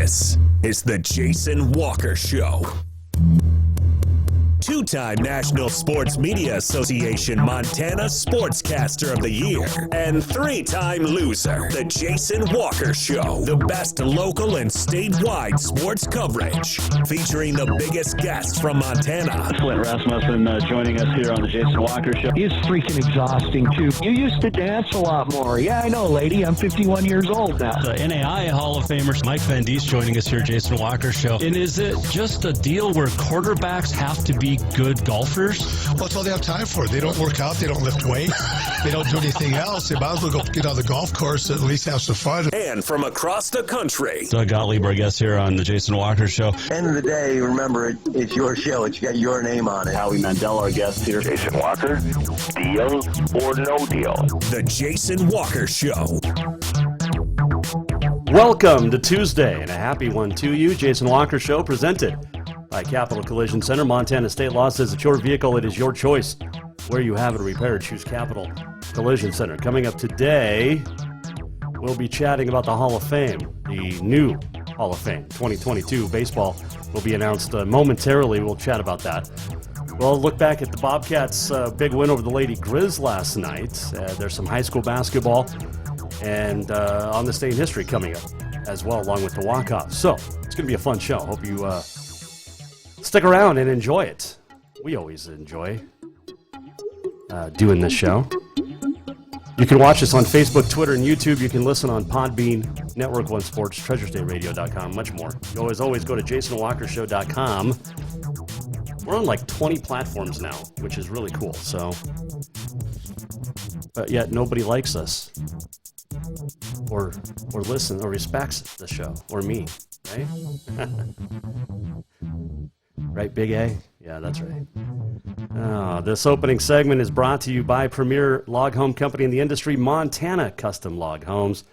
This is the Jason Walker Show. Two-time National Sports Media Association Montana Sportscaster of the Year and three-time loser, the Jason Walker Show. The best local and statewide sports coverage, featuring the biggest guests from Montana. Flint Rasmussen joining us here on the Jason Walker Show. He's freaking exhausting, too. You used to dance a lot more. Yeah, I know, lady. I'm 51 years old now. The NAI Hall of Famer Mike Van Dees joining us here, Jason Walker Show. And is it just a deal where quarterbacks have to be good golfers? Well, that's all they have time for. They don't work out. They don't lift weights. They don't do anything else. They might as well go get on the golf course and at least have some fun. And from across the country, Doug Gottlieb, our guest here on the Jason Walker Show. End of the day, remember, it's your show. It's got your name on it. Howie Mandel, our guest here. Jason Walker, deal or no deal? the Jason Walker Show. Welcome to Tuesday, and a happy one to you. Jason Walker Show, presented by Capital Collision Center. Montana State Law says it's your vehicle, it is your choice. Where you have it repaired, choose Capital Collision Center. Coming up today, we'll be chatting about the Hall of Fame, the new Hall of Fame. 2022 baseball will be announced momentarily. We'll chat about that. We'll look back at the Bobcats' big win over the Lady Grizz last night. There's some high school basketball and on the state history coming up as well, along with the walk-off. So it's going to be a fun show. Hope you stick around and enjoy it. We always enjoy doing this show. You can watch us on Facebook, Twitter, and YouTube. You can listen on Podbean, Network One Sports, TreasureStateRadio.com, much more. You always go to JasonWalkerShow.com. We're on like 20 platforms now, which is really cool. So, but yet nobody likes us, or listen, or respects the show, or me, right? Right, Big A? Yeah, that's right. This opening segment is brought to you by premier log home company in the industry, Montana Custom Log Homes.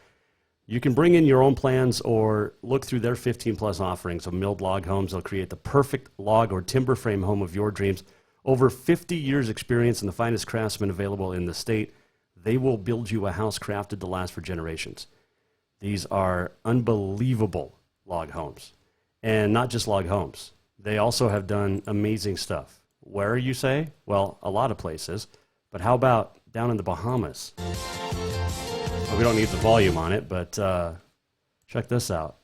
You can bring in your own plans or look through their 15-plus offerings of milled log homes. They'll create the perfect log or timber frame home of your dreams. Over 50 years experience and the finest craftsmen available in the state. They will build you a house crafted to last for generations. These are unbelievable log homes. And not just log homes. They also have done amazing stuff. Where, you say? Well, a lot of places. But how about down in the Bahamas? Well, we don't need the volume on it, but check this out.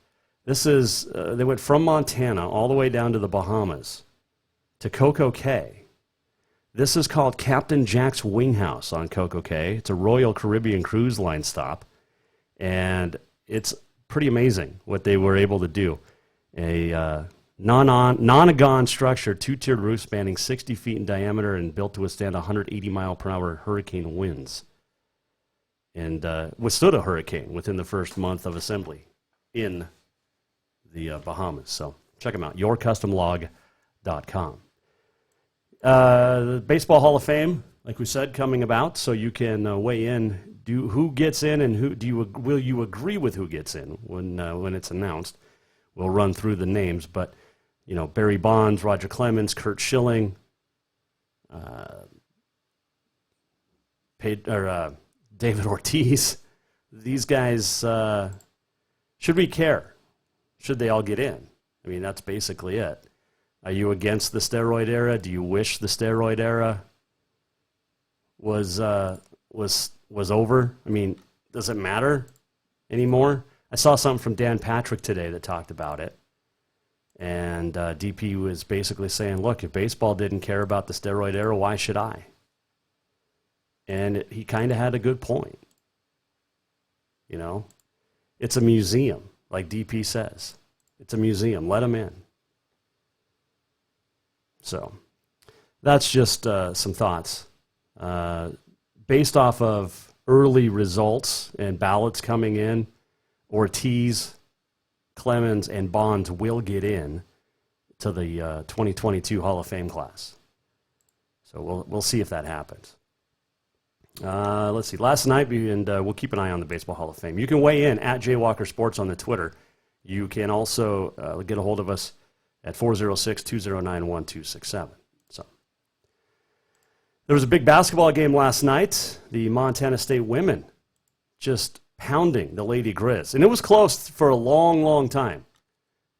This is, they went from Montana all the way down to the Bahamas to Coco Cay. This is called Captain Jack's Wing House on Coco Cay. It's a Royal Caribbean Cruise Line stop, and it's pretty amazing what they were able to do. A nonagon structure, two-tiered roof spanning 60 feet in diameter and built to withstand 180-mile-per-hour hurricane winds. And withstood a hurricane within the first month of assembly in the Bahamas. So check them out, yourcustomlog.com. The Baseball Hall of Fame, like we said, coming about, so you can weigh in. Who gets in, and will you agree with who gets in when it's announced? We'll run through the names, but you know, Barry Bonds, Roger Clemens, Curt Schilling, David Ortiz. These guys, should we care? Should they all get in? I mean, that's basically it. Are you against the steroid era? Do you wish the steroid era was over? I mean, does it matter anymore? I saw something from Dan Patrick today that talked about it. And DP was basically saying, look, if baseball didn't care about the steroid era, why should I? And he kind of had a good point. You know, it's a museum, like DP says. It's a museum. Let them in. So that's just some thoughts. Based off of early results and ballots coming in, Ortiz, Clemens, and Bonds will get in to the 2022 Hall of Fame class. So we'll see if that happens. Let's see. Last night, we'll keep an eye on the Baseball Hall of Fame. You can weigh in at JWalker Sports on the Twitter. You can also get a hold of us at 406-209-1267. So there was a big basketball game last night. The Montana State women just pounding the Lady Grizz. And it was close for a long, long time.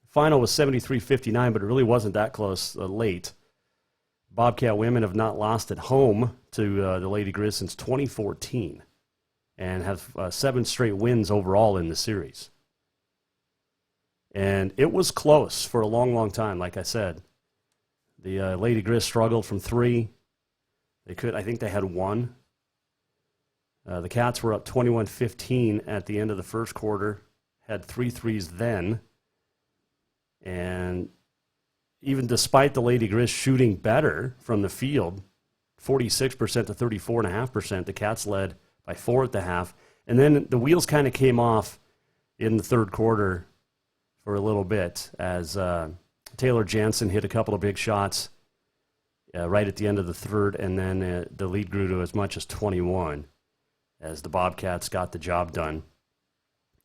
Final was 73-59, but it really wasn't that close late. Bobcat women have not lost at home to the Lady Grizz since 2014 and have 7 straight wins overall in the series. And it was close for a long, long time, like I said. The Lady Grizz struggled from 3. I think they had 1. The Cats were up 21-15 at the end of the first quarter, had 3 threes then. And even despite the Lady Grizz shooting better from the field, 46% to 34.5%, the Cats led by 4 at the half. And then the wheels kind of came off in the third quarter for a little bit as Taylor Jansen hit a couple of big shots right at the end of the third, and then the lead grew to as much as 21 as the Bobcats got the job done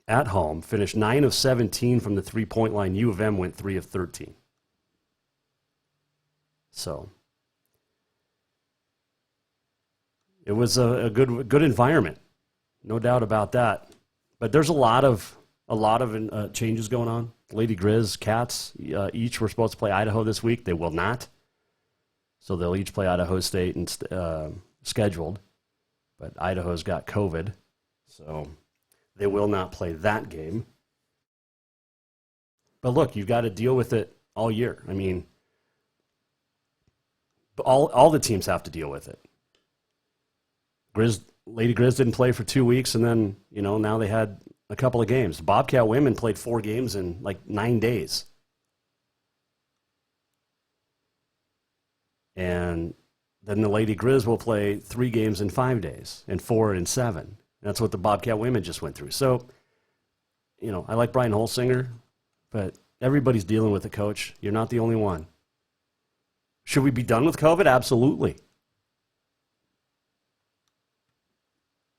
at home, finished 9 of 17 from the three-point line. U of M went 3 of 13. So it was a good environment, no doubt about that. But there's a lot of changes going on. Lady Grizz, Cats, each were supposed to play Idaho this week. They will not. So they'll each play Idaho State and scheduled. But Idaho's got COVID, so they will not play that game. But look, you've got to deal with it all year. I mean, all the teams have to deal with it. Lady Grizz didn't play for 2 weeks, and then, now they had a couple of games. Bobcat women played 4 games in like 9 days. And then the Lady Grizz will play 3 games in 5 days and 4 in 7. That's what the Bobcat women just went through. So, I like Brian Holsinger, but everybody's dealing with it, Coach. You're not the only one. Should we be done with COVID? Absolutely.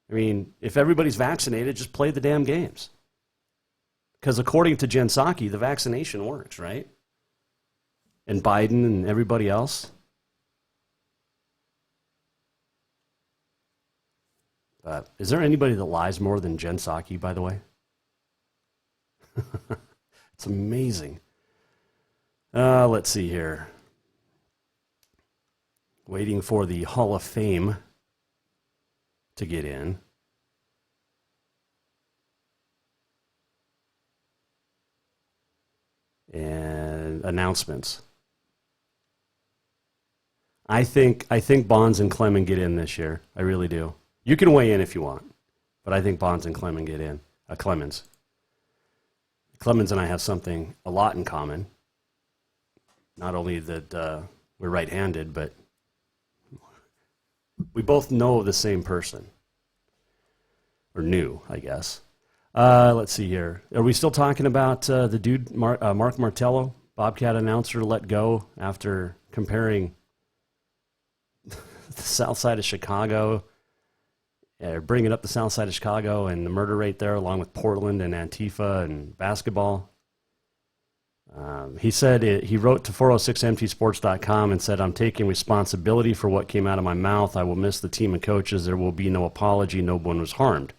I mean, if everybody's vaccinated, just play the damn games. Because according to Jen Psaki, the vaccination works, right? And Biden and everybody else. But is there anybody that lies more than Jen Psaki, by the way? It's amazing. Let's see here. Waiting for the Hall of Fame to get in. And announcements. I think Bonds and Clemens get in this year. I really do. You can weigh in if you want, but I think Bonds and Clemens get in. Clemens and I have a lot in common. Not only that we're right-handed, but we both know the same person. Or knew, I guess. Let's see here. Are we still talking about the dude, Mark Martello, Bobcat announcer, let go after comparing the south side of Chicago, bringing up the south side of Chicago and the murder rate there, along with Portland and Antifa and basketball? He said he wrote to 406mtsports.com and said, "I'm taking responsibility for what came out of my mouth. I will miss the team and coaches. There will be no apology. No one was harmed."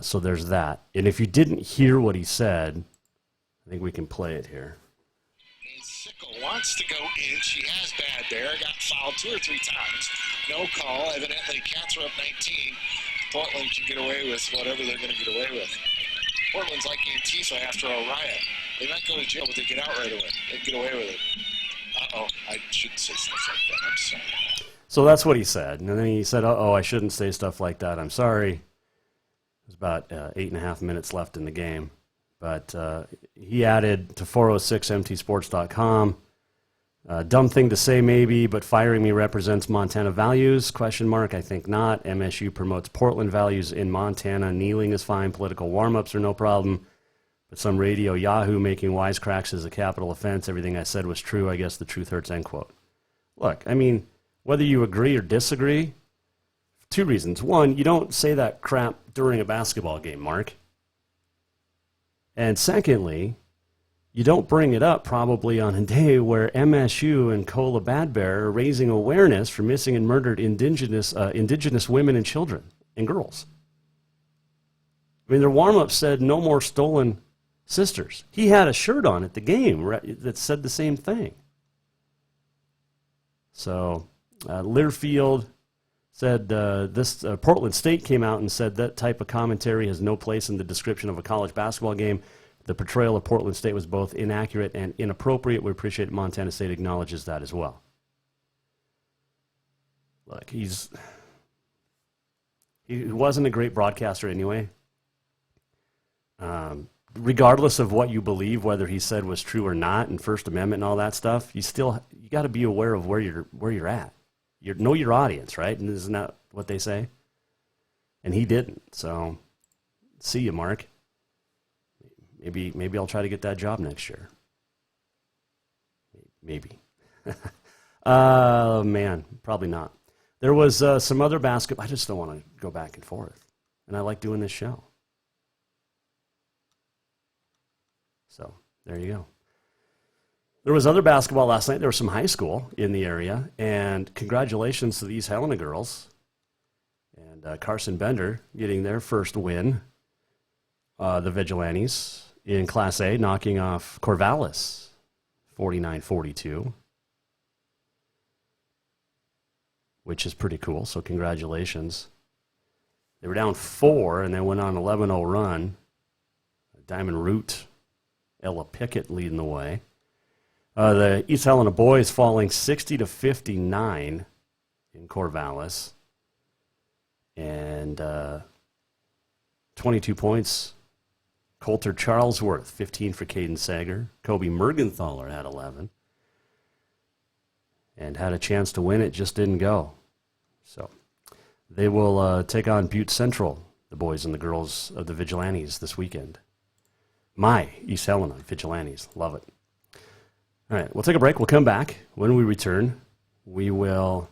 So there's that. And if you didn't hear what he said, I think we can play it here. Sickle wants to go in. She has bad there. Got fouled 2 or 3 times. No call. Evidently, Cats are up 19. Portland can get away with whatever they're going to get away with. Portland's like Antifa after a riot. They might go to jail, but they get out right away. They get away with it. Uh-oh. I shouldn't say stuff like that. I'm sorry. So that's what he said. And then he said, I shouldn't say stuff like that. I'm sorry. There's about 8.5 minutes left in the game. But he added to 406mtsports.com, dumb thing to say maybe, but firing me represents Montana values, ? I think not. MSU promotes Portland values in Montana. Kneeling is fine. Political warm-ups are no problem. But some radio yahoo making wisecracks is a capital offense. Everything I said was true. I guess the truth hurts, end quote. Look, I mean, whether you agree or disagree, 2 reasons. 1, you don't say that crap during a basketball game, Mark. And secondly, you don't bring it up probably on a day where MSU and Cola Bad Bear are raising awareness for missing and murdered indigenous women and children and girls. I mean, their warm-up said no more stolen sisters. He had a shirt on at the game that said the same thing. So Learfield said Portland State came out and said that type of commentary has no place in the description of a college basketball game. The portrayal of Portland State was both inaccurate and inappropriate. We appreciate Montana State acknowledges that as well. Look, he wasn't a great broadcaster anyway. Regardless of what you believe, whether he said was true or not, and First Amendment and all that stuff, you got to be aware of where you're at. You know your audience, right? And isn't that what they say? And he didn't. So, see you, Mark. Maybe I'll try to get that job next year. Maybe. Man, probably not. There was some other basketball. I just don't want to go back and forth, and I like doing this show. So, there you go. There was other basketball last night. There was some high school in the area, and congratulations to the East Helena girls. And Carson Bender getting their first win, the Vigilantes, in Class A, knocking off Corvallis 49-42, which is pretty cool, so congratulations. They were down 4, and they went on an 11-0 run. Diamond Root, Ella Pickett leading the way. The East Helena boys falling 60-59 in Corvallis. And 22 points. Coulter Charlesworth, 15 for Caden Sager. Kobe Mergenthaler had 11. And had a chance to win it, just didn't go. So they will take on Butte Central, the boys and the girls of the Vigilantes this weekend. My East Helena Vigilantes. Love it. All right, we'll take a break. We'll come back. When we return, we will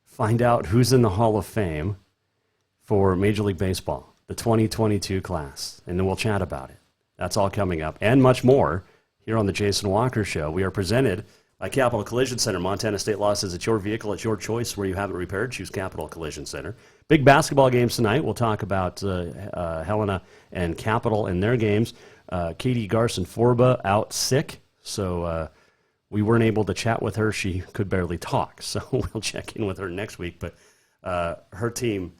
find out who's in the Hall of Fame for Major League Baseball, the 2022 class, and then we'll chat about it. That's all coming up and much more here on the Jason Walker Show. We are presented by Capital Collision Center. Montana State Law says it's your vehicle, it's your choice. Where you have it repaired, choose Capital Collision Center. Big basketball games tonight. We'll talk about Helena and Capital in their games. Katie Garson-Forba out sick, so we weren't able to chat with her. She could barely talk, so we'll check in with her next week. But her team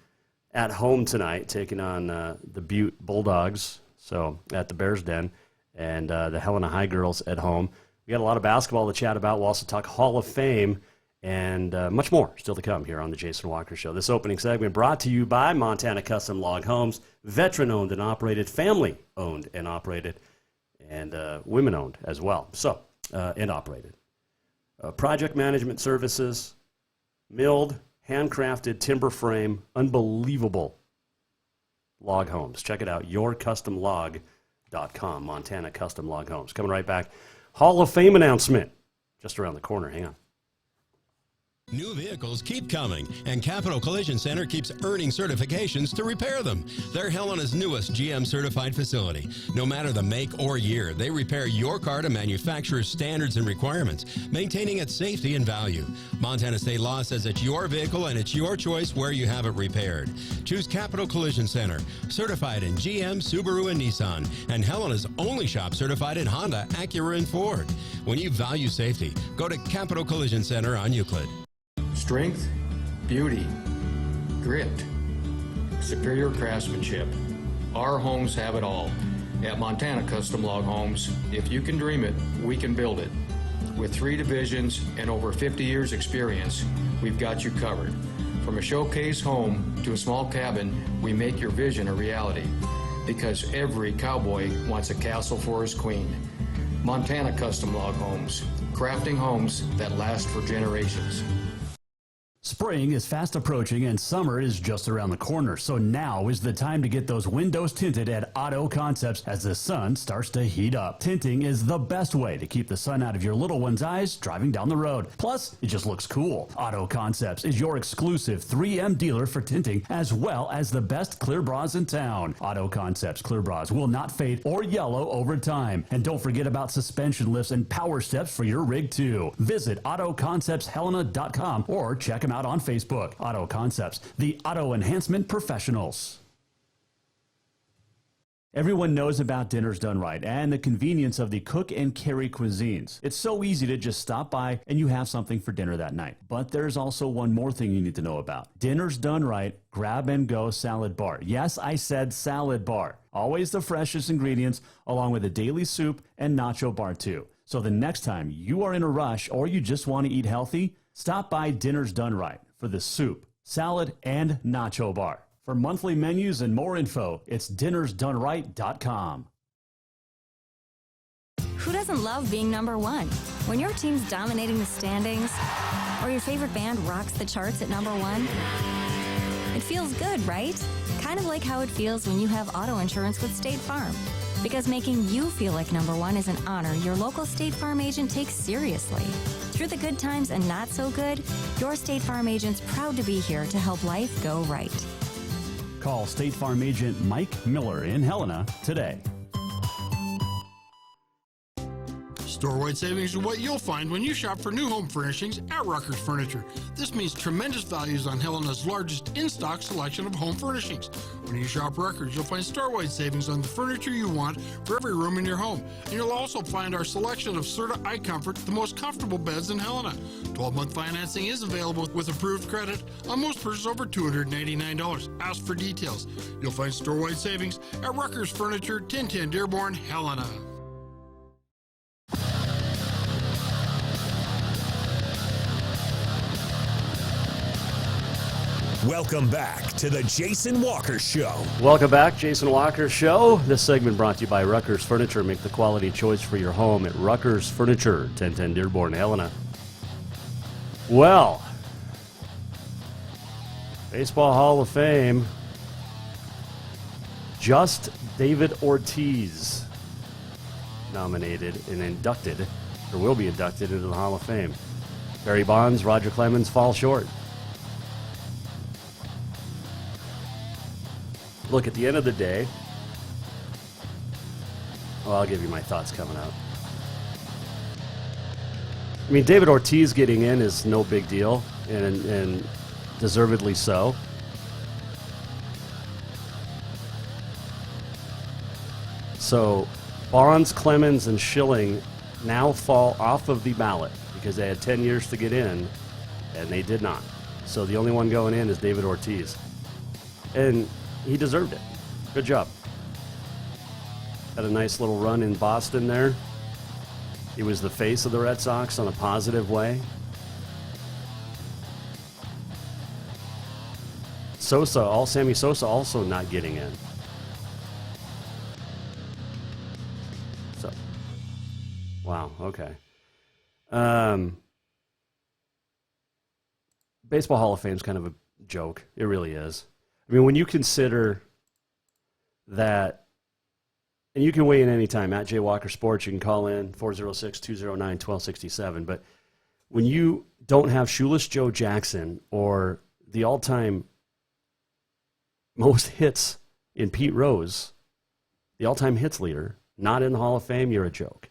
at home tonight, taking on the Butte Bulldogs, so at the Bears Den, and the Helena High girls at home. We got a lot of basketball to chat about. We'll also talk Hall of Fame and much more still to come here on the Jason Walker Show. This opening segment brought to you by Montana Custom Log Homes, veteran-owned and operated, family-owned and operated, and women-owned as well, so and operated. Project management services, milled, handcrafted timber frame, unbelievable log homes. Check it out, yourcustomlog.com, Montana Custom Log Homes. Coming right back. Hall of Fame announcement just around the corner. Hang on. New vehicles keep coming, and Capital Collision Center keeps earning certifications to repair them. They're Helena's newest GM-certified facility. No matter the make or year, they repair your car to manufacturer's standards and requirements, maintaining its safety and value. Montana State Law says it's your vehicle, and it's your choice where you have it repaired. Choose Capital Collision Center, certified in GM, Subaru, and Nissan, and Helena's only shop certified in Honda, Acura, and Ford. When you value safety, go to Capital Collision Center on Euclid. Strength, beauty, grit, superior craftsmanship. Our homes have it all. At Montana Custom Log Homes, if you can dream it, we can build it. With 3 divisions and over 50 years experience, we've got you covered. From a showcase home to a small cabin, we make your vision a reality. Because every cowboy wants a castle for his queen. Montana Custom Log Homes, crafting homes that last for generations. Spring is fast approaching and summer is just around the corner, so now is the time to get those windows tinted at Auto Concepts as the sun starts to heat up. Tinting is the best way to keep the sun out of your little one's eyes driving down the road. Plus, it just looks cool. Auto Concepts is your exclusive 3M dealer for tinting as well as the best clear bras in town. Auto Concepts clear bras will not fade or yellow over time. And don't forget about suspension lifts and power steps for your rig too. Visit AutoConceptsHelena.com or check them out out on Facebook. Auto Concepts, the auto enhancement professionals. Everyone knows about Dinners Done Right and the convenience of the cook and carry cuisines. It's so easy to just stop by and you have something for dinner that night. But there's also one more thing you need to know about. Dinners Done Right Grab and Go Salad Bar. Yes, I said salad bar. Always the freshest ingredients, along with a daily soup and nacho bar too. So the next time you are in a rush or you just want to eat healthy, stop by Dinners Done Right for the soup, salad, and nacho bar. For monthly menus and more info, it's dinnersdoneright.com. Who doesn't love being number one? When your team's dominating the standings, or your favorite band rocks the charts at number one, it feels good, right? Kind of like how it feels when you have auto insurance with State Farm. Because making you feel like number one is an honor your local State Farm agent takes seriously. Through the good times and not so good, your State Farm agent's proud to be here to help life go right. Call State Farm agent Mike Miller in Helena today. Store-wide savings are what you'll find when you shop for new home furnishings at Rucker's Furniture. This means tremendous values on Helena's largest in-stock selection of home furnishings. When you shop Rucker's, you'll find store-wide savings on the furniture you want for every room in your home. And you'll also find our selection of Serta iComfort, the most comfortable beds in Helena. 12-month financing is available with approved credit on most purchases over $299. Ask for details. You'll find store-wide savings at Rucker's Furniture, 1010 Dearborn, Helena. Welcome back to the Jason Walker Show. Welcome back, Jason Walker Show. This segment brought to you by Rucker's Furniture. Make the quality choice for your home at Rucker's Furniture, 1010 Dearborn, Helena. Well, Baseball Hall of Fame, just David Ortiz nominated and inducted, or will be inducted into the Hall of Fame. Barry Bonds, Roger Clemens fall short. Look, at the end of the day, well, I'll give you my thoughts coming up. I mean, David Ortiz getting in is no big deal, and deservedly so. So, Bonds, Clemens, and Schilling now fall off of the ballot because they had 10 years to get in, and they did not. So the only one going in is David Ortiz. And he deserved it. Good job. Had a nice little run in Boston there. He was the face of the Red Sox in a positive way. Sammy Sosa also not getting in. So, wow, okay. Baseball Hall of Fame is kind of a joke. It really is. I mean, when you consider that, and you can weigh in anytime at Jay Walker Sports, you can call in 406-209-1267. But when you don't have Shoeless Joe Jackson or the all-time most hits in Pete Rose, the all-time hits leader, not in the Hall of Fame, you're a joke.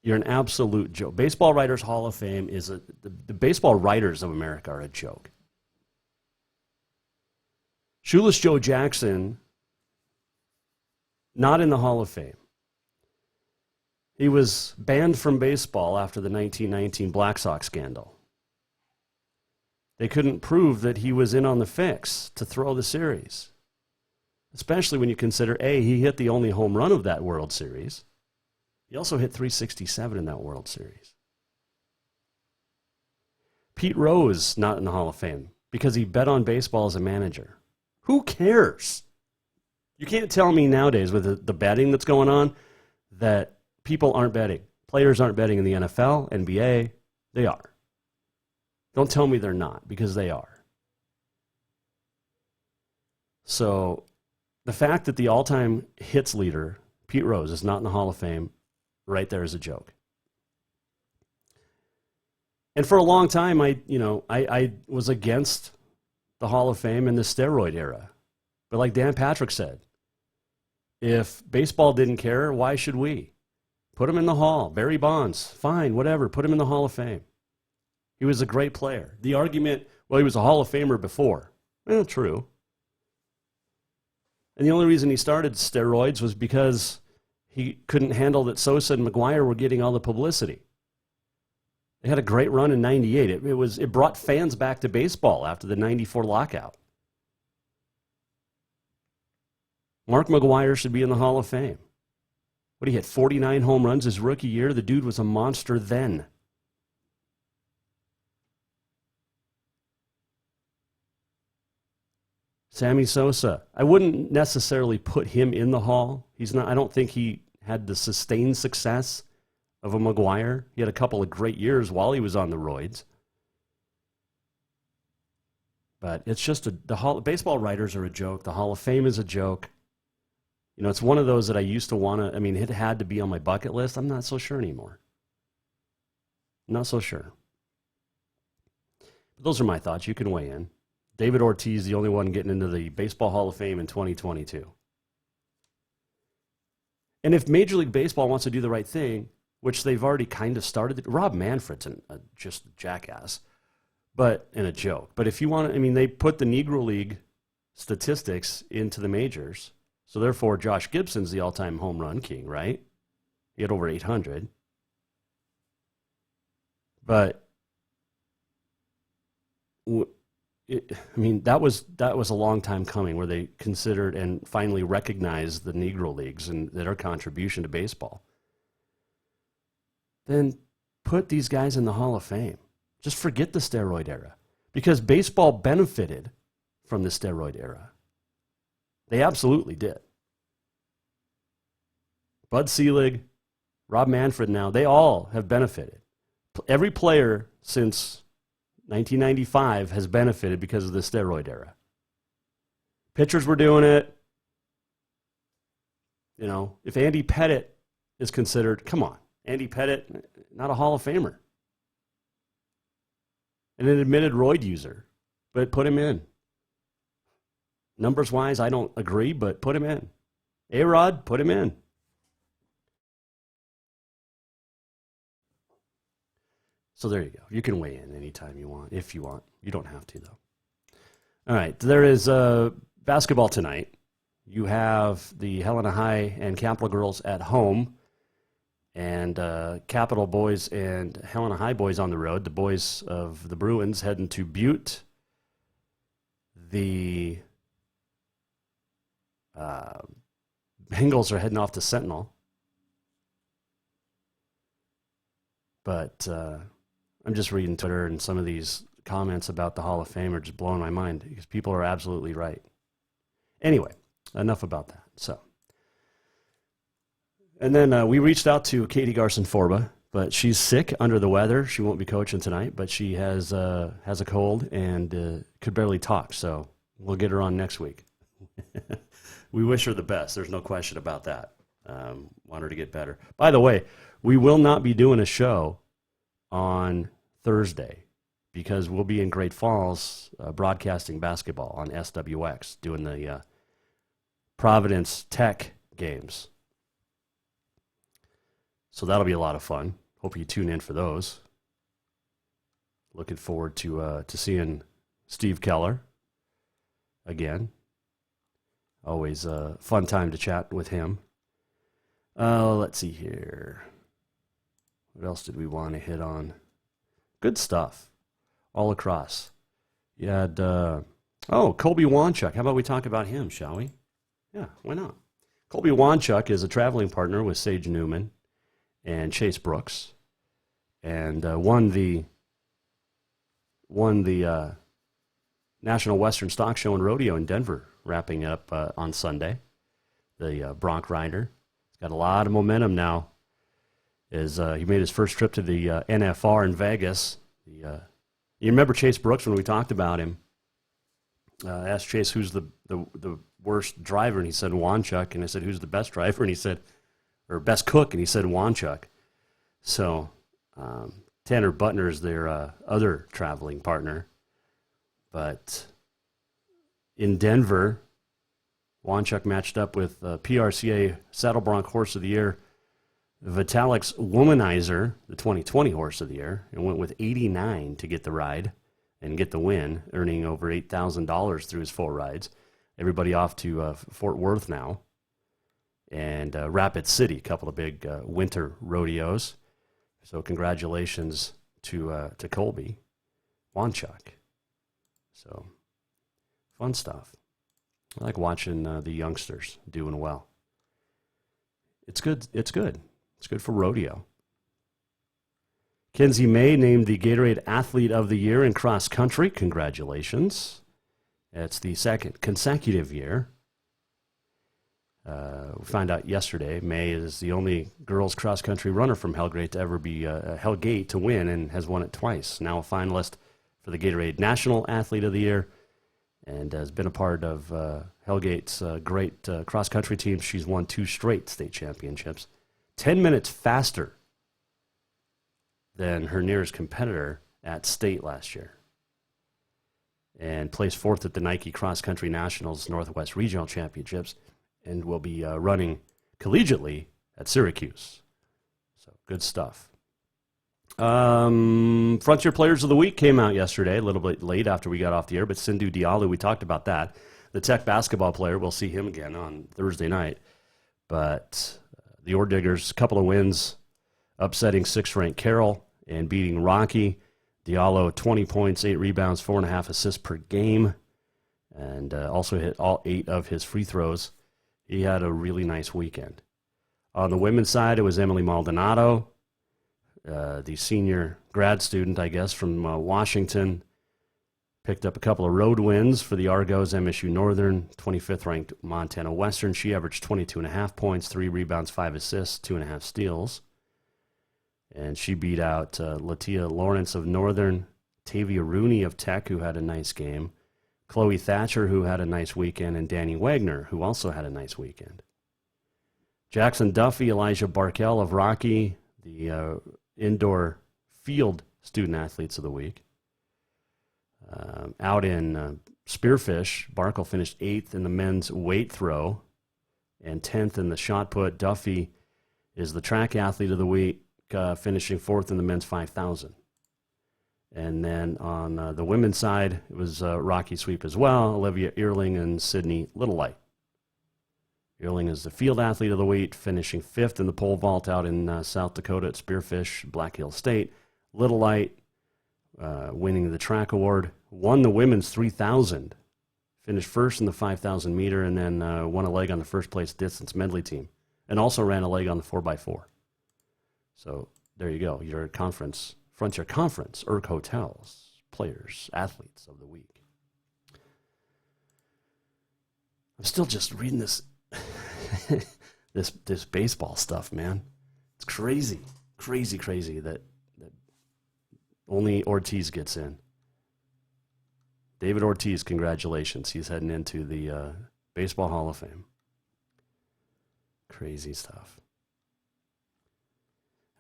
You're an absolute joke. Baseball Writers Hall of Fame is the baseball writers of America are a joke. Shoeless Joe Jackson, not in the Hall of Fame. He was banned from baseball after the 1919 Black Sox scandal. They couldn't prove that he was in on the fix to throw the series, especially when you consider, A, he hit the only home run of that World Series. He also hit 367 in that World Series. Pete Rose, not in the Hall of Fame, because he bet on baseball as a manager. Who cares? You can't tell me nowadays with the betting that's going on that people aren't betting. Players aren't betting in the NFL, NBA. They are. Don't tell me they're not, because they are. So the fact that the all-time hits leader, Pete Rose, is not in the Hall of Fame, right there is a joke. And for a long time, I was against the Hall of Fame in the steroid era. But like Dan Patrick said, if baseball didn't care, why should we? Put him in the Hall. Barry Bonds, fine, whatever. Put him in the Hall of Fame. He was a great player. The argument, well, he was a Hall of Famer before. Well, true. And the only reason he started steroids was because he couldn't handle that Sosa and McGuire were getting all the publicity. They had a great run in 98. It brought fans back to baseball after the 94 lockout. Mark McGuire should be in the Hall of Fame. What, he hit 49 home runs his rookie year? The dude was a monster then. Sammy Sosa, I wouldn't necessarily put him in the Hall. I don't think he had the sustained success of a McGuire. He had a couple of great years while he was on the roids. But it's just baseball writers are a joke. The Hall of Fame is a joke. You know, it's one of those that I used to want to, it had to be on my bucket list. I'm not so sure anymore. Not so sure. But those are my thoughts. You can weigh in. David Ortiz, the only one getting into the Baseball Hall of Fame in 2022. And if Major League Baseball wants to do the right thing, which they've already kind of started, Rob Manfred's just a jackass, and a joke. But if you want to, they put the Negro League statistics into the majors. So therefore, Josh Gibson's the all-time home run king, right? He had over 800. But that was a long time coming, where they considered and finally recognized the Negro Leagues and their contribution to baseball. Then put these guys in the Hall of Fame. Just forget the steroid era, because baseball benefited from the steroid era. They absolutely did. Bud Selig, Rob Manfred now, they all have benefited. Every player since 1995 has benefited because of the steroid era. Pitchers were doing it. You know, if Andy Pettitte is considered, come on, Andy Pettitte, not a Hall of Famer. And an admitted roid user, but put him in. Numbers-wise, I don't agree, but put him in. A-Rod, put him in. So there you go. You can weigh in anytime you want, if you want. You don't have to, though. All right, there is basketball tonight. You have the Helena High and Capital girls at home, and Capital boys and Helena High boys on the road. The boys of the Bruins heading to Butte. The Bengals are heading off to Sentinel. But I'm just reading Twitter, and some of these comments about the Hall of Fame are just blowing my mind, because people are absolutely right. Anyway, enough about that. So, and then we reached out to Katie Garson-Forba, but she's sick, under the weather. She won't be coaching tonight, but she has a cold and could barely talk. So we'll get her on next week. We wish her the best. There's no question about that. Want her to get better. By the way, we will not be doing a show on Thursday, because we'll be in Great Falls broadcasting basketball on SWX, doing the Providence Tech games. So that'll be a lot of fun. Hope you tune in for those. Looking forward to seeing Steve Keller again. Always a fun time to chat with him. Let's see here. What else did we want to hit on? Good stuff all across. You had, Colby Wanchuk. How about we talk about him, shall we? Yeah, why not? Colby Wanchuk is a traveling partner with Sage Newman and Chase Brooks, and won the National Western Stock Show and Rodeo in Denver, wrapping up on Sunday. The Bronc rider. He's got a lot of momentum now. He made his first trip to the NFR in Vegas. You remember Chase Brooks when we talked about him? I asked Chase who's the worst driver, and he said Wanchuk. And I said, who's the best driver? And he said, or best cook, and he said Wanchuk. So Tanner Butner is their other traveling partner. But in Denver, Wanchuk matched up with PRCA Saddle Bronc Horse of the Year, Vitalik's Womanizer, the 2020 Horse of the Year, and went with 89 to get the ride and get the win, earning over $8,000 through his 4 rides. Everybody off to Fort Worth now. And Rapid City, a couple of big winter rodeos. So congratulations to Colby Wanchuk. So fun stuff. I like watching the youngsters doing well. It's good. It's good. It's good for rodeo. Kenzie May named the Gatorade Athlete of the Year in cross country. Congratulations. It's the second consecutive year. We found out yesterday, May is the only girls cross country runner from Hellgate to ever be Hellgate to win, and has won it twice. Now a finalist for the Gatorade National Athlete of the Year, and has been a part of Hellgate's great cross country team. She's won 2 straight state championships. 10 minutes faster than her nearest competitor at state last year, and placed 4th at the Nike Cross Country Nationals Northwest Regional Championships, and will be running collegiately at Syracuse. So good stuff. Frontier Players of the Week came out yesterday, a little bit late after we got off the air, but Sindhu Diallo, we talked about that. The Tech basketball player, we'll see him again on Thursday night. But the Ore Diggers, a couple of wins, upsetting 6th-ranked Carroll and beating Rocky. Diallo, 20 points, 8 rebounds, 4.5 assists per game, and also hit all 8 of his free throws. He had a really nice weekend. On the women's side, it was Emily Maldonado, the senior grad student, I guess, from Washington. Picked up a couple of road wins for the Argos, MSU Northern, 25th-ranked Montana Western. She averaged 22.5 points, 3 rebounds, 5 assists, 2.5 steals. And she beat out Latia Lawrence of Northern, Tavia Rooney of Tech, who had a nice game, Chloe Thatcher, who had a nice weekend, and Danny Wagner, who also had a nice weekend. Jackson Duffy, Elijah Barkell of Rocky, the indoor field student athletes of the week. Out in Spearfish, Barkell finished 8th in the men's weight throw and 10th in the shot put. Duffy is the track athlete of the week, finishing 4th in the men's 5,000. And then on the women's side, it was Rocky sweep as well. Olivia Earling and Sydney Littlelight. Earling is the field athlete of the week, finishing 5th in the pole vault out in South Dakota at Spearfish, Black Hill State. Littlelight winning the track award, won the women's 3,000, finished 1st in the 5,000 meter, and then won a leg on the first place distance medley team, and also ran a leg on the 4x4. So there you go. Your conference, Frontier Conference, Erg Hotels, players, athletes of the week. I'm still just reading this this baseball stuff, man. It's crazy that only Ortiz gets in. David Ortiz, congratulations. He's heading into the Baseball Hall of Fame. Crazy stuff.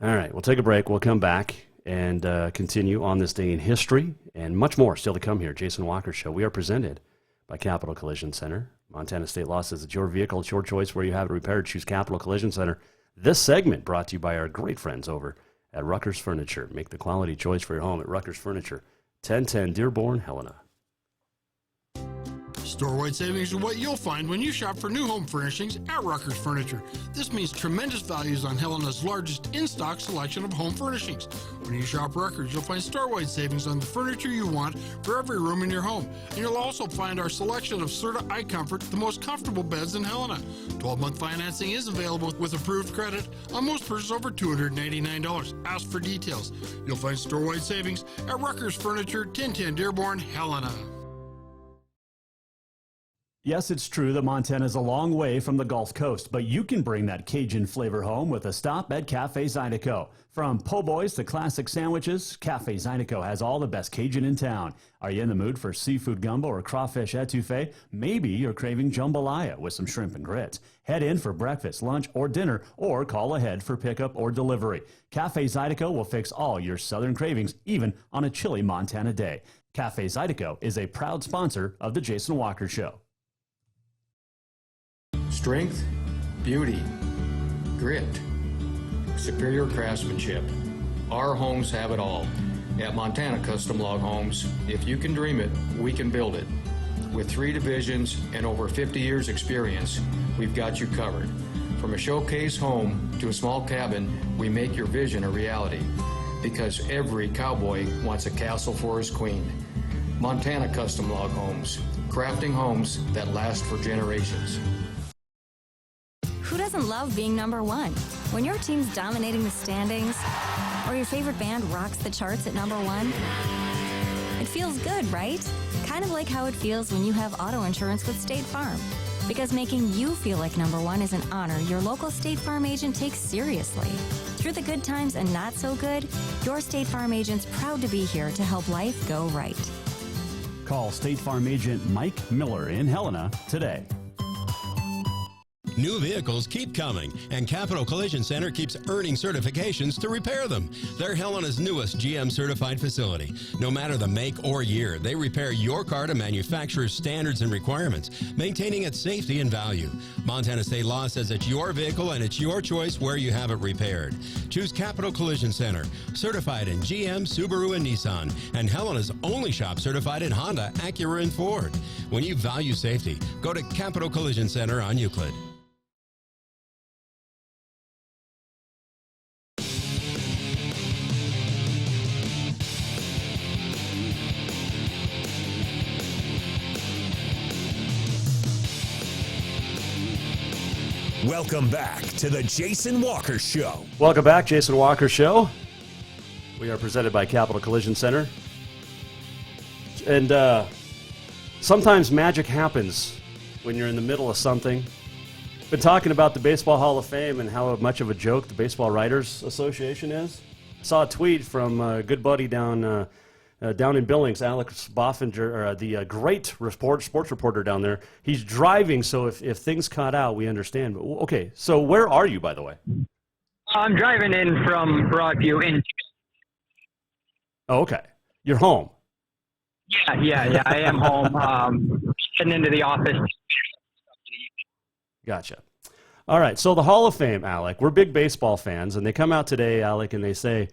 All right, we'll take a break. We'll come back and continue on this day in history and much more still to come here. Jason Walker Show. We are presented by Capital Collision Center. Montana State Law says it's your vehicle, it's your choice. Where you have it repaired, choose Capital Collision Center. This segment brought to you by our great friends over at Rucker's Furniture. Make the quality choice for your home at Rucker's Furniture, 1010 Dearborn, Helena. Store-wide savings are what you'll find when you shop for new home furnishings at Rucker's Furniture. This means tremendous values on Helena's largest in-stock selection of home furnishings. When you shop Rucker's, you'll find store-wide savings on the furniture you want for every room in your home. And you'll also find our selection of Serta iComfort, the most comfortable beds in Helena. 12-month financing is available with approved credit on most purchases over $289. Ask for details. You'll find store-wide savings at Rucker's Furniture, 1010 Dearborn, Helena. Yes, it's true that Montana is a long way from the Gulf Coast, but you can bring that Cajun flavor home with a stop at Cafe Zydeco. From po' boys to classic sandwiches, Cafe Zydeco has all the best Cajun in town. Are you in the mood for seafood gumbo or crawfish etouffee? Maybe you're craving jambalaya with some shrimp and grits. Head in for breakfast, lunch, or dinner, or call ahead for pickup or delivery. Cafe Zydeco will fix all your southern cravings, even on a chilly Montana day. Cafe Zydeco is a proud sponsor of The Jason Walker Show. Strength, beauty, grit, superior craftsmanship. Our homes have it all. At Montana Custom Log Homes, if you can dream it, we can build it. With 3 divisions and over 50 years experience, we've got you covered. From a showcase home to a small cabin, we make your vision a reality. Because every cowboy wants a castle for his queen. Montana Custom Log Homes, crafting homes that last for generations. Who doesn't love being number one? When your team's dominating the standings, or your favorite band rocks the charts at number one, it feels good, right? Kind of like how it feels when you have auto insurance with State Farm. Because making you feel like number one is an honor your local State Farm agent takes seriously. Through the good times and not so good, your State Farm agent's proud to be here to help life go right. Call State Farm agent Mike Miller in Helena today. New vehicles keep coming, and Capital Collision Center keeps earning certifications to repair them. They're Helena's newest GM-certified facility. No matter the make or year, they repair your car to manufacturer's standards and requirements, maintaining its safety and value. Montana state law says it's your vehicle and it's your choice where you have it repaired. Choose Capital Collision Center, certified in GM, Subaru, and Nissan, and Helena's only shop certified in Honda, Acura, and Ford. When you value safety, go to Capital Collision Center on Euclid. Welcome back to the Jason Walker Show. Welcome back, Jason Walker Show. We are presented by Capital Collision Center. And sometimes magic happens when you're in the middle of something. Been talking about the Baseball Hall of Fame and how much of a joke the Baseball Writers Association is. I saw a tweet from a good buddy down in Billings, Alec Bofinger, the great sports reporter down there. He's driving, so if things cut out, we understand. But okay, so where are you, by the way? I'm driving in from Broadview. Oh, okay. You're home. Yeah. I am home. Heading into the office. Gotcha. All right, so the Hall of Fame, Alec. We're big baseball fans, and they come out today, Alec, and they say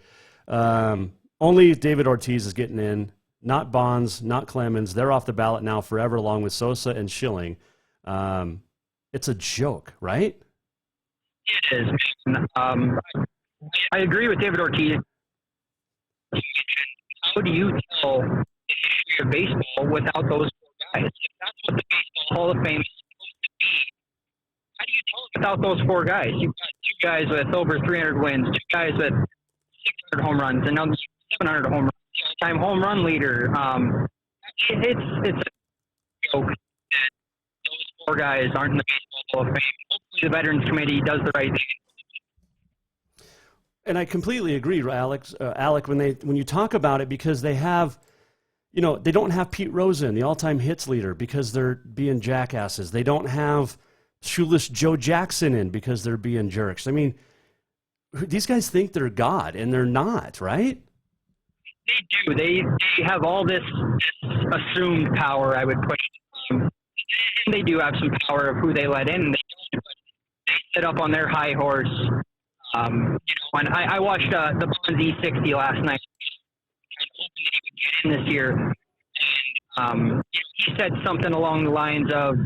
only David Ortiz is getting in, not Bonds, not Clemens. They're off the ballot now forever, along with Sosa and Schilling. It's a joke, right? It is. I agree with David Ortiz. How do you tell the history of baseball without those 4 guys? If that's what the Baseball Hall of Fame is supposed to be, how do you tell it without those 4 guys? You've got 2 guys with over 300 wins, 2 guys with 600 home runs, and now 700 home runs. All-time home run leader. It's a joke that those 4 guys aren't in the Baseball Hall of Fame. Hopefully the Veterans Committee does the right thing. And I completely agree, Alec, when you talk about it, because they have, they don't have Pete Rose in, the all-time hits leader, because they're being jackasses. They don't have shoeless Joe Jackson in because they're being jerks. I mean, these guys think they're God, and they're not, right? They do. They have all this assumed power, I would put it. And they do have some power of who they let in. They sit up on their high horse. And I watched the Bonds E60 last night. Hoping that he would get in this year. And, he said something along the lines of, he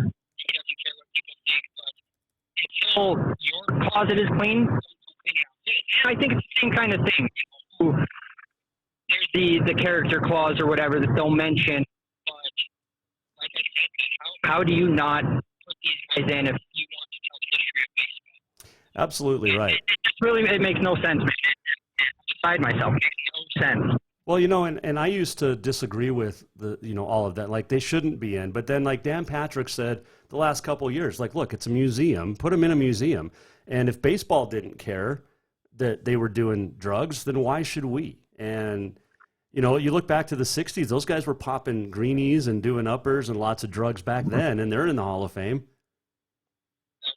doesn't care what people think, but until your closet is clean, I think it's the same kind of thing. There's the character clause or whatever that they'll mention. But like I said, how do you not put these guys in if you want to tell the history of baseball? Absolutely right. It makes no sense. Beside myself, it makes no sense. Well, and I used to disagree with all of that. Like, they shouldn't be in. But then, like Dan Patrick said the last couple of years, like, look, it's a museum. Put them in a museum. And if baseball didn't care that they were doing drugs, then why should we? And, you look back to the 60s, those guys were popping greenies and doing uppers and lots of drugs back then, and they're in the Hall of Fame.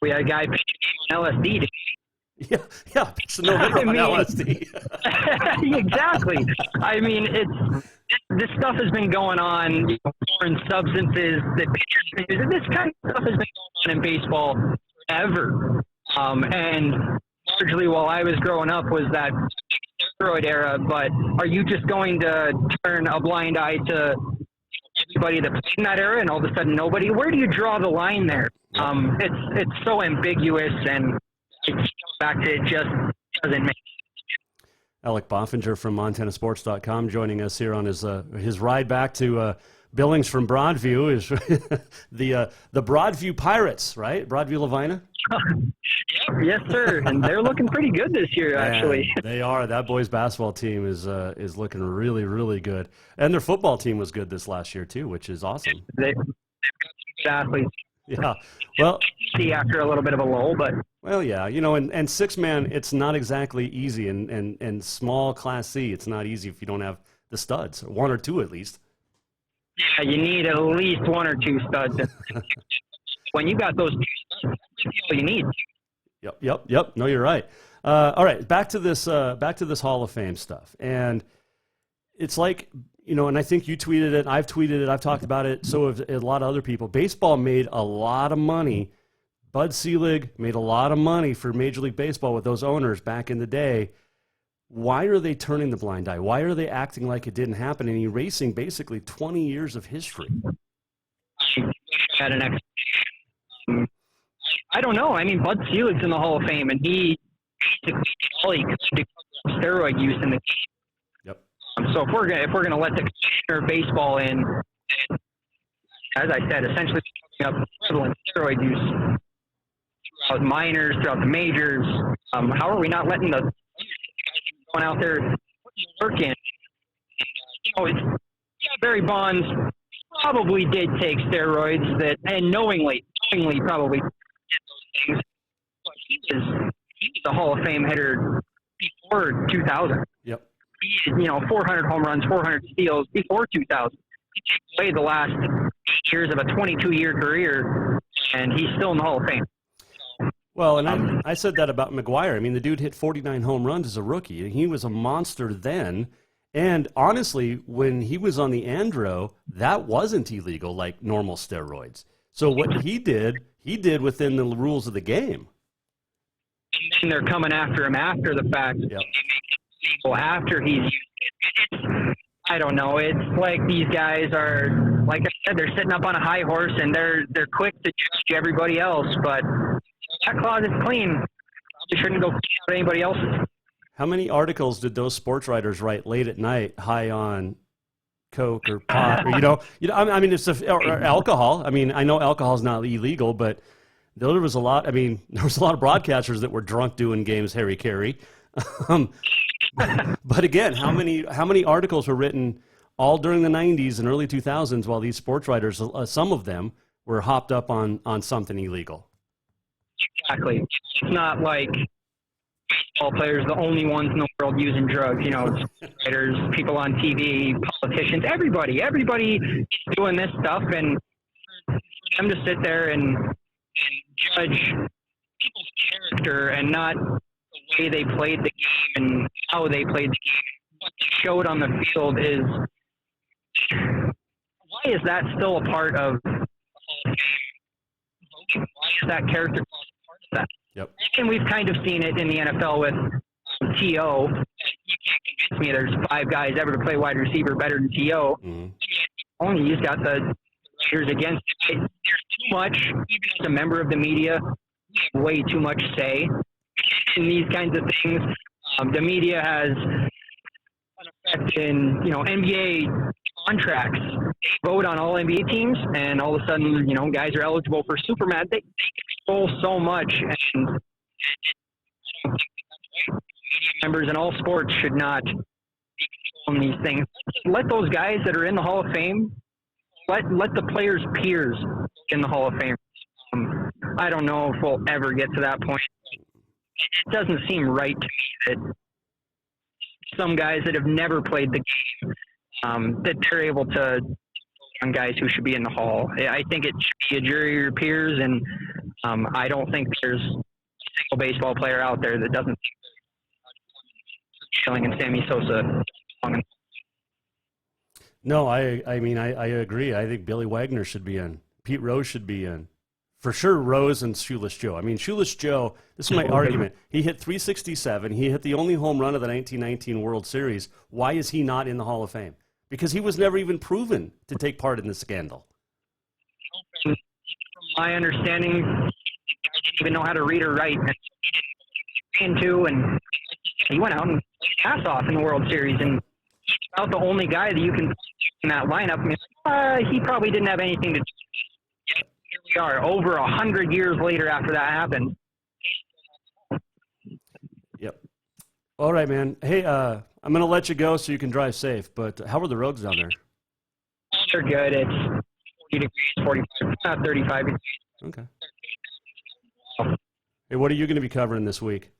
We had a guy pitching on LSD. Yeah, pitching on LSD. Exactly. I mean, this stuff has been going on, foreign substances that pitchers use. This kind of stuff has been going on in baseball forever. And largely while I was growing up was that steroid era, but are you just going to turn a blind eye to everybody that played in that era and all of a sudden nobody? Where do you draw the line there? It's so ambiguous, and it comes back to it just doesn't make sense. Alec Bofinger from MontanaSports.com joining us here on his ride back to Billings from Broadview is the Broadview Pirates, right? Broadview Lavina? Yes, sir. And they're looking pretty good this year, actually. They are. That boys basketball team is looking really, really good. And their football team was good this last year, too, which is awesome. They've got some good athletes. Yeah. Well, see after a little bit of a lull, but well, yeah, and six-man, it's not exactly easy, and small Class C, it's not easy if you don't have the studs, one or two at least. Yeah, you need at least one or two studs. When you got those two studs, that's all you need. Yep. No, you're right. All right, back to this Hall of Fame stuff, and it's like, and I think you tweeted it, I've tweeted it, I've talked about it, so have a lot of other people. Baseball made a lot of money. Bud Selig made a lot of money for Major League Baseball with those owners back in the day. Why are they turning the blind eye? Why are they acting like it didn't happen and erasing basically 20 years of history? Had an explanation. I don't know. I mean, Bud Selig's in the Hall of Fame, and he basically did all he could to cover steroid use in the game. Yep. So if we're gonna let the commissioner of baseball in, as I said, essentially covering up prevalent steroid use throughout minors, throughout the majors, how are we not letting the guys going out there putting work in? Barry Bonds probably did take steroids and knowingly probably did those things. But he was a Hall of Fame hitter before 2000. Yep. He 400 home runs, 400 steals before 2000. He played the last 8 years of a 22-year career, and he's still in the Hall of Fame. Well, and I said that about McGwire. I mean, the dude hit 49 home runs as a rookie, and he was a monster then. And honestly, when he was on the Andro, that wasn't illegal like normal steroids. So what he did within the rules of the game. And they're coming after him after the fact. Yep. Legal after he's used it. I don't know. It's like these guys are, like I said, they're sitting up on a high horse and they're quick to judge everybody else. But that closet's clean. Probably shouldn't go clean out anybody else's. How many articles did those sports writers write late at night, high on coke or pot, or I mean, it's or alcohol. I mean, I know alcohol is not illegal, but there was a lot. I mean, there was a lot of broadcasters that were drunk doing games, Harry Carey. But again, how many articles were written all during the 90s and early 2000s while these sports writers, some of them, were hopped up on something illegal? Exactly. It's not like baseball players the only ones in the world using drugs. Writers, people on TV, politicians, everybody is doing this stuff, and for them to sit there and judge people's character and not the way they played the game and how they played the game, what they showed on the field is, why is that still a part of the Hall of Fame? Why is that character clause a part of that? Yep. And we've kind of seen it in the NFL with T.O. You can't convince me there's 5 guys ever to play wide receiver better than T.O. Mm-hmm. Only he's got the writers against it. There's too much, even as a member of the media, we have way too much say in these kinds of things. The media has an effect in, NBA contracts. They vote on all NBA teams, and all of a sudden, guys are eligible for Superman. They control so much, and I don't think that's right. Media members in all sports should not be controlling these things. Let those guys that are in the Hall of Fame, let the players' peers in the Hall of Fame. I don't know if we'll ever get to that point. It doesn't seem right to me that some guys that have never played the game, that they're able to vote on guys who should be in the Hall. I think it should be a jury of your peers, and I don't think there's a single baseball player out there that doesn't think Schilling and Sammy Sosa. No, I mean, I agree. I think Billy Wagner should be in. Pete Rose should be in. For sure, Rose and Shoeless Joe. I mean, Shoeless Joe, this is my argument. He hit 367. He hit the only home run of the 1919 World Series. Why is he not in the Hall of Fame? Because he was never even proven to take part in the scandal. From my understanding, he didn't even know how to read or write. And he went out and played his ass off in the World Series. And he's about the only guy that you can put in that lineup. I mean, he probably didn't have anything to do. Here we are, over 100 years later after that happened. Yep. All right, man. Hey, I'm going to let you go so you can drive safe, but how are the roads down there? They're good. It's 40 degrees, 45, 35 degrees. Okay. Hey, what are you going to be covering this week?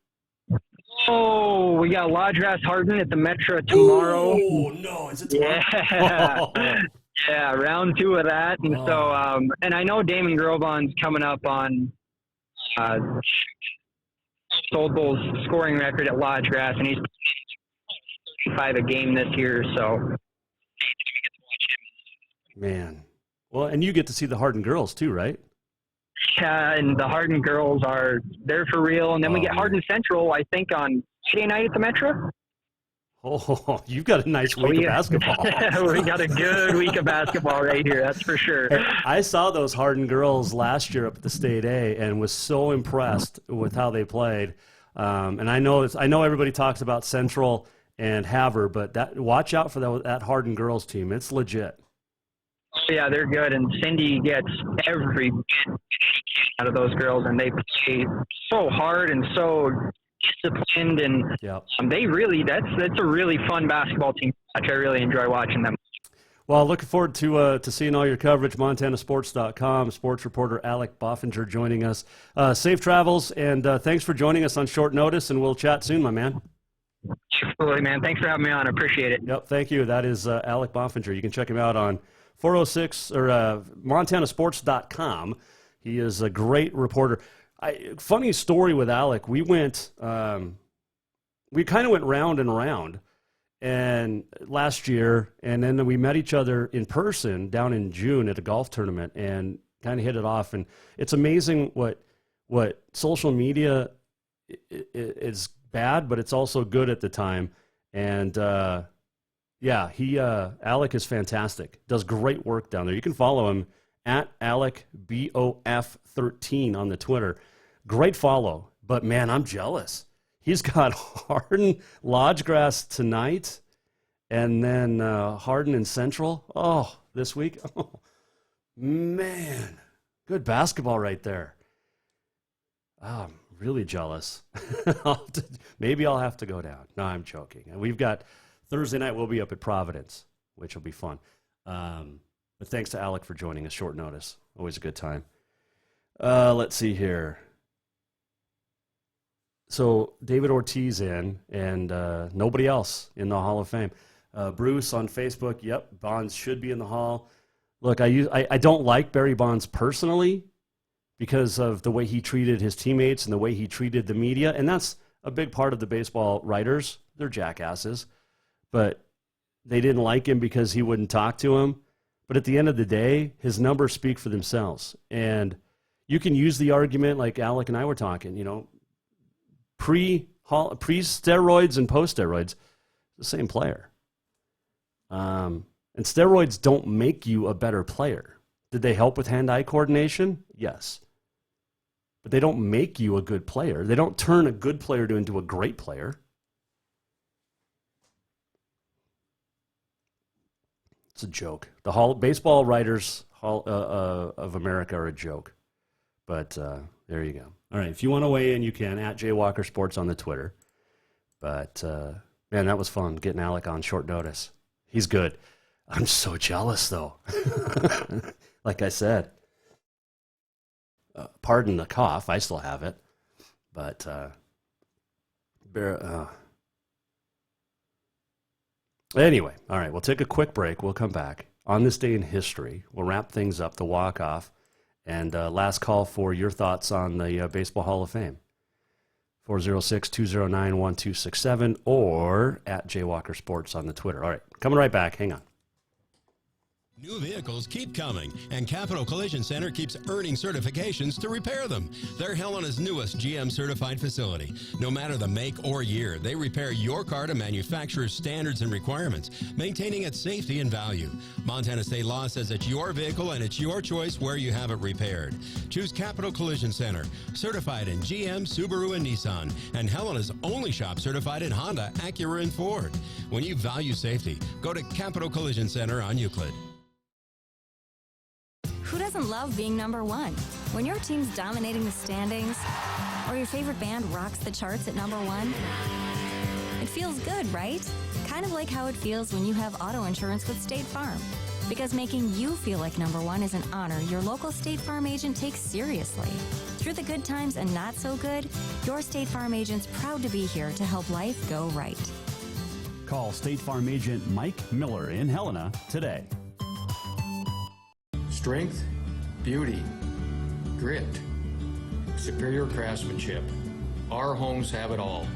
Oh, we got Lodgegrass Hardin at the Metro tomorrow. Oh, no. Is it tomorrow? Yeah. Yeah, round 2 of that. And so, and I know Damon Grobon's coming up on Old Bull's scoring record at Lodgegrass, and he's 35 a game this year, so. Man. Well, and you get to see the Hardin girls too, right? Yeah, and the Hardin girls they're for real. And then we get Hardin Central, I think, on Friday night at the Metro. Oh, you've got a nice week of basketball. We got a good week of basketball right here, that's for sure. Hey, I saw those Hardin girls last year up at the State A and was so impressed with how they played. And I know everybody talks about Central and Havre, but watch out for that Hardin girls team. It's legit. Oh, yeah, they're good, and Cindy gets every bit out of those girls, and they play so hard and so disciplined, and they really that's a really fun basketball team to watch. I really enjoy watching them. Well, looking forward to seeing all your coverage. MontanaSports.com. Sports reporter Alec Bofinger joining us. Safe travels, and thanks for joining us on short notice, and we'll chat soon, my man. Absolutely, man. Thanks for having me on. I appreciate it. Yep, thank you. That is Alec Bofinger. You can check him out on 406 or MontanaSports.com. He is a great reporter. Funny story with Alec. We kind of went round and round and last year, and then we met each other in person down in June at a golf tournament and kind of hit it off. And it's amazing what social media is bad, but it's also good at the time. And Alec is fantastic. Does great work down there. You can follow him at Alec BOF13 on the Twitter. Great follow, but man, I'm jealous. He's got Hardin Lodgegrass tonight, and then Hardin and Central. Oh, this week. Oh, man, good basketball right there. Oh, I'm really jealous. Maybe I'll have to go down. No, I'm joking. And we've got Thursday night. We'll be up at Providence, which will be fun. But thanks to Alec for joining us. Short notice. Always a good time. Let's see here. So David Ortiz in, and nobody else in the Hall of Fame. Bruce on Facebook, yep, Bonds should be in the Hall. Look, I don't like Barry Bonds personally because of the way he treated his teammates and the way he treated the media, and that's a big part of the baseball writers. They're jackasses, but they didn't like him because he wouldn't talk to him. But at the end of the day, his numbers speak for themselves. And you can use the argument like Alec and I were talking, pre-steroids and post-steroids, the same player. And steroids don't make you a better player. Did they help with hand-eye coordination? Yes. But they don't make you a good player. They don't turn a good player into a great player. It's a joke. The baseball writers of America are a joke. But there you go. All right, if you want to weigh in, you can, at Jay Walker Sports on the Twitter. But, man, that was fun, getting Alec on short notice. He's good. I'm so jealous, though. Like I said, pardon the cough. I still have it. But, anyway, all right, we'll take a quick break. We'll come back. On this day in history, we'll wrap things up, the walk-off. And last call for your thoughts on the Baseball Hall of Fame. 406-209-1267 or at Jay Walker Sports on the Twitter. All right, coming right back. Hang on. New vehicles keep coming, and Capital Collision Center keeps earning certifications to repair them. They're Helena's newest GM-certified facility. No matter the make or year, they repair your car to manufacturer's standards and requirements, maintaining its safety and value. Montana state law says it's your vehicle and it's your choice where you have it repaired. Choose Capital Collision Center, certified in GM, Subaru, and Nissan, and Helena's only shop certified in Honda, Acura, and Ford. When you value safety, go to Capital Collision Center on Euclid. Who doesn't love being number one? When your team's dominating the standings, or your favorite band rocks the charts at number one, it feels good, right? Kind of like how it feels when you have auto insurance with State Farm. Because making you feel like number one is an honor your local State Farm agent takes seriously. Through the good times and not so good, your State Farm agent's proud to be here to help life go right. Call State Farm agent Mike Miller in Helena today. Strength, beauty, grit, superior craftsmanship. Our homes have it all.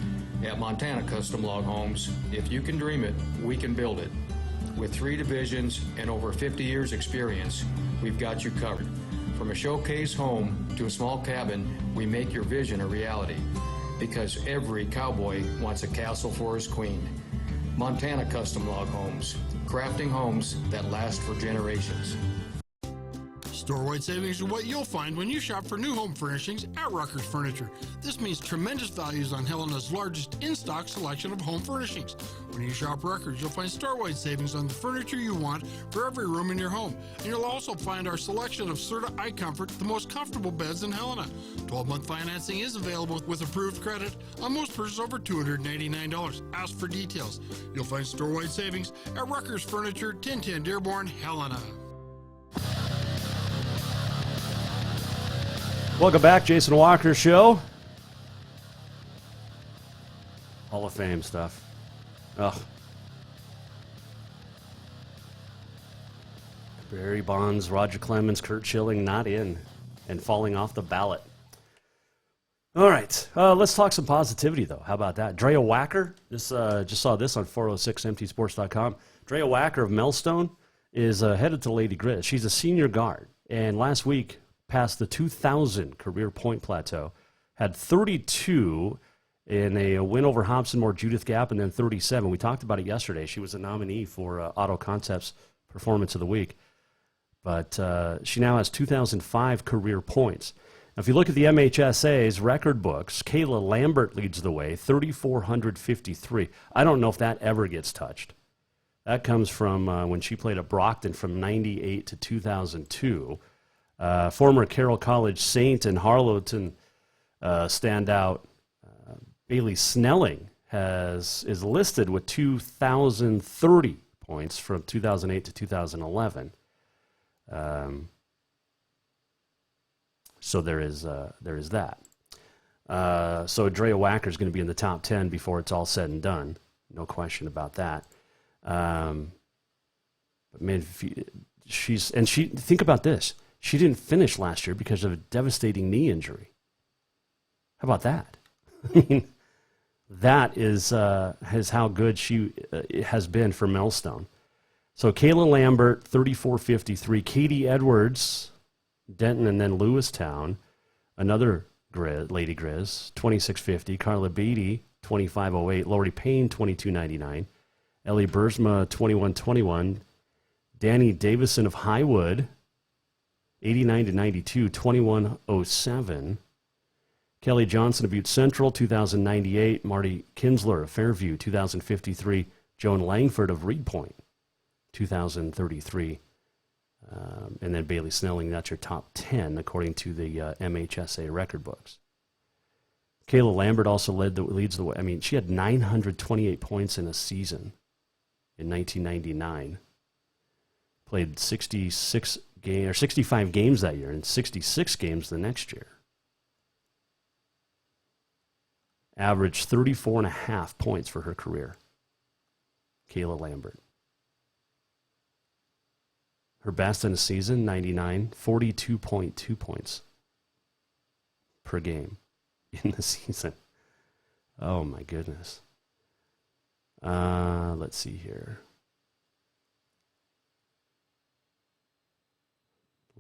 At Montana Custom Log Homes, if you can dream it, we can build it. With 3 divisions and over 50 years experience, we've got you covered. From a showcase home to a small cabin, we make your vision a reality. Because every cowboy wants a castle for his queen. Montana Custom Log Homes, crafting homes that last for generations. Store-wide savings are what you'll find when you shop for new home furnishings at Rucker's Furniture. This means tremendous values on Helena's largest in-stock selection of home furnishings. When you shop Rucker's, you'll find store-wide savings on the furniture you want for every room in your home. And you'll also find our selection of Serta iComfort, the most comfortable beds in Helena. 12-month financing is available with approved credit on most purchases over $289. Ask for details. You'll find store-wide savings at Rucker's Furniture, 1010 Dearborn, Helena. Welcome back, Jason Walker Show. Hall of Fame stuff. Ugh. Barry Bonds, Roger Clemens, Kurt Schilling not in and falling off the ballot. All right, let's talk some positivity, though. How about that? Drea Wacker, just saw this on 406mtsports.com. Drea Wacker of Melstone is headed to Lady Grizz. She's a senior guard, and last week passed the 2,000 career point plateau, had 32 in a win over Hobson Moore Judith Gap, and then 37. We talked about it yesterday. She was a nominee for Auto Concepts Performance of the Week, but she now has 2,005 career points. Now, if you look at the MHSA's record books, Kayla Lambert leads the way, 3,453. I don't know if that ever gets touched. That comes from when she played at Brockton from 98 to 2002. Former Carroll College Saint and Harlowton standout Bailey Snelling is listed with 2,030 points from 2008 to 2011. So there is that. So Drea Wacker is going to be in the top 10 before it's all said and done. No question about that. But man, think about this. She didn't finish last year because of a devastating knee injury. How about that? I mean, that is how good she has been for Melstone. So Kayla Lambert, 3,453. Katie Edwards, Denton and then Lewistown, another Lady Grizz, 2,650. Carla Beatty, 2,508. Lori Payne, 2,299. Ellie Bursma, 2,121. Danny Davison of Highwood, 89 to 92, 2107. Kelly Johnson of Butte Central, 2098. Marty Kinsler of Fairview, 2053. Joan Langford of Reed Point, 2033. And then Bailey Snelling, that's your top 10, according to the MHSA record books. Kayla Lambert also leads the way. I mean, she had 928 points in a season in 1999. Played 65 games that year and 66 games the next year. Averaged 34.5 points for her career. Kayla Lambert. Her best in a season, 99, 42.2 points per game in the season. Oh, my goodness. Let's see here.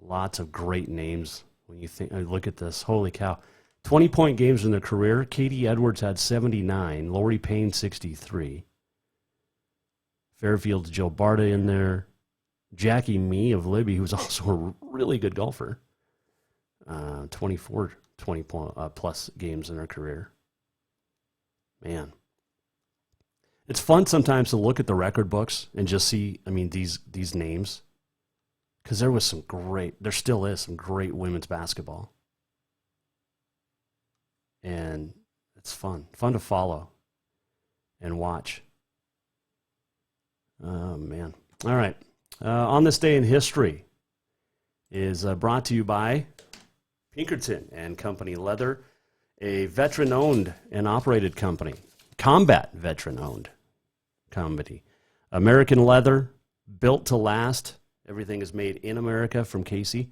Lots of great names when you look at this. Holy cow. 20-point games in their career. Katie Edwards had 79. Lori Payne, 63. Fairfield's Joe Barta in there. Jackie Mee of Libby, who's also a really good golfer. 24 20-plus games in her career. Man. It's fun sometimes to look at the record books and just see, these names. Because there still is some great women's basketball. And it's fun to follow and watch. Oh, man. All right. On this day in history is brought to you by Pinkerton and Company Leather, a veteran-owned and operated company. Combat veteran-owned company. American leather, built to last. Everything is made in America from Casey.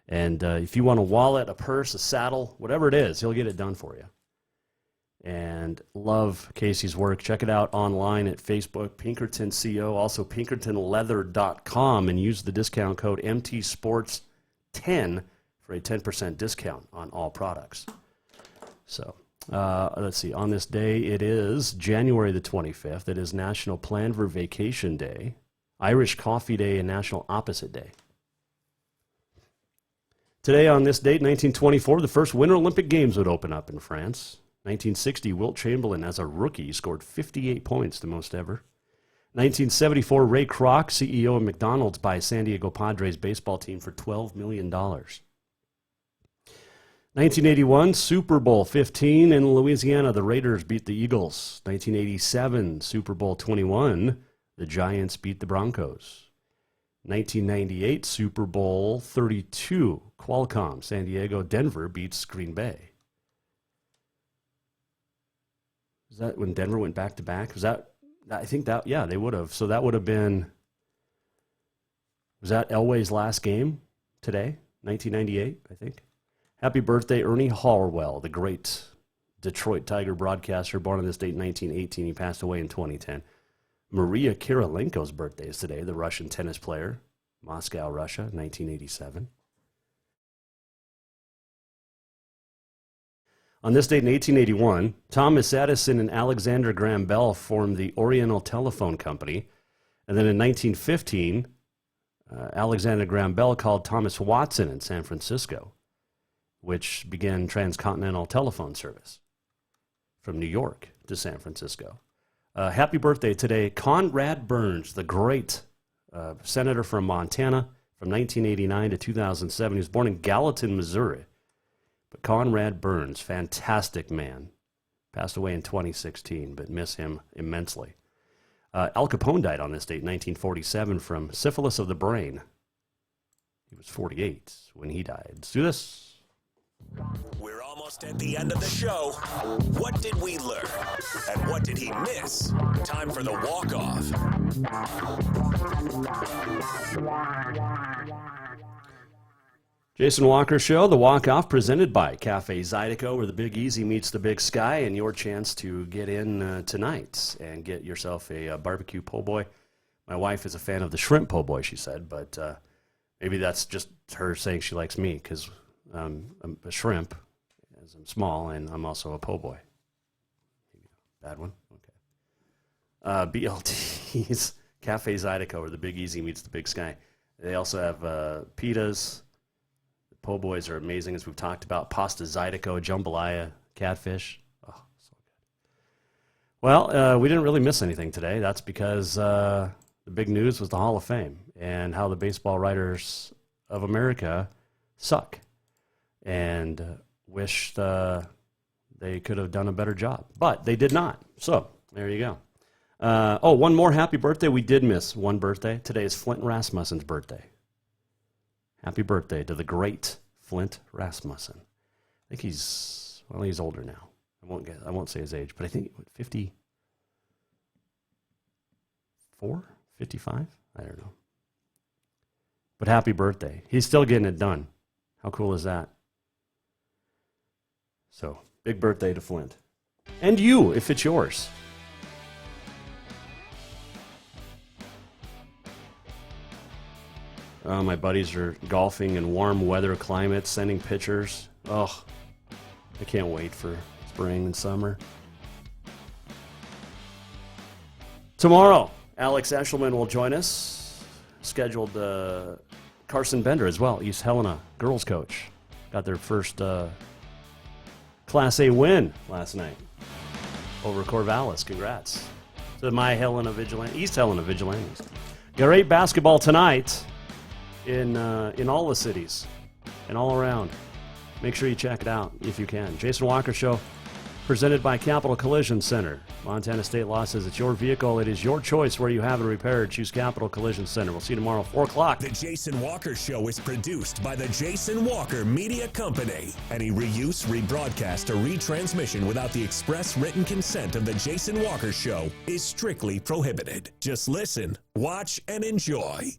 And if you want a wallet, a purse, a saddle, whatever it is, he'll get it done for you. And love Casey's work. Check it out online at Facebook, Pinkerton CO, also pinkertonleather.com, and use the discount code MTSports10 for a 10% discount on all products. So, let's see. On this day, it is January the 25th. It is National Plan for Vacation Day, Irish Coffee Day, and National Opposite Day. Today, on this date, 1924, the first Winter Olympic Games would open up in France. 1960, Wilt Chamberlain, as a rookie, scored 58 points, the most ever. 1974, Ray Kroc, CEO of McDonald's, buys San Diego Padres baseball team for $12 million. 1981, Super Bowl 15 in Louisiana, the Raiders beat the Eagles. 1987, Super Bowl 21, the Giants beat the Broncos. 1998, Super Bowl 32, Qualcomm, San Diego, Denver beats Green Bay. Is that when Denver went back-to-back? I think that, yeah, they would have. So that would have been, was that Elway's last game today? 1998, I think. Happy birthday, Ernie Harwell, the great Detroit Tiger broadcaster, born on this date in 1918. He passed away in 2010. Maria Kirilenko's birthday is today, the Russian tennis player. Moscow, Russia, 1987. On this date in 1881, Thomas Edison and Alexander Graham Bell formed the Oriental Telephone Company. And then in 1915, Alexander Graham Bell called Thomas Watson in San Francisco, which began transcontinental telephone service from New York to San Francisco. Happy birthday today, Conrad Burns, the great senator from Montana from 1989 to 2007. He was born in Gallatin, Missouri. But Conrad Burns, fantastic man, passed away in 2016, but miss him immensely. Al Capone died on this date, 1947, from syphilis of the brain. He was 48 when he died. Let's do this. We're almost at the end of the show. What did we learn? And what did he miss? Time for the walk-off. Jason Walker Show, the walk-off, presented by Cafe Zydeco, where the Big Easy meets the Big Sky, and your chance to get in tonight and get yourself a barbecue po' boy. My wife is a fan of the shrimp po' boy, she said, but maybe that's just her saying she likes me, because I'm a shrimp, as I'm small, and I'm also a po' boy. Bad one? Okay. BLT's, Cafe Zydeco, where the Big Easy meets the Big Sky. They also have pitas. Po' boys are amazing, as we've talked about. Pasta Zydeco, jambalaya, catfish. Oh, so good. Well, we didn't really miss anything today. That's because the big news was the Hall of Fame and how the baseball writers of America suck and wish they could have done a better job. But they did not. So there you go. One more happy birthday. We did miss one birthday. Today is Flint Rasmussen's birthday. Happy birthday to the great Flint Rasmussen. I think he's older now. I won't say his age, but I think 54, 55. I don't know. But happy birthday! He's still getting it done. How cool is that? So big birthday to Flint, and you if it's yours. My buddies are golfing in warm weather climates, sending pictures. Oh, I can't wait for spring and summer. Tomorrow, Alex Eshelman will join us. Scheduled Carson Bender as well, East Helena girls coach. Got their first Class A win last night over Corvallis. Congrats to my East Helena Vigilantes. Great basketball tonight in all the cities and all around. Make sure you check it out if you can. Jason Walker Show, presented by Capital Collision Center. Montana State Law says it's your vehicle. It is your choice where you have it repaired. Choose Capital Collision Center. We'll see you tomorrow, 4 o'clock. The Jason Walker Show is produced by the Jason Walker Media Company. Any reuse, rebroadcast, or retransmission without the express written consent of the Jason Walker Show is strictly prohibited. Just listen, watch, and enjoy.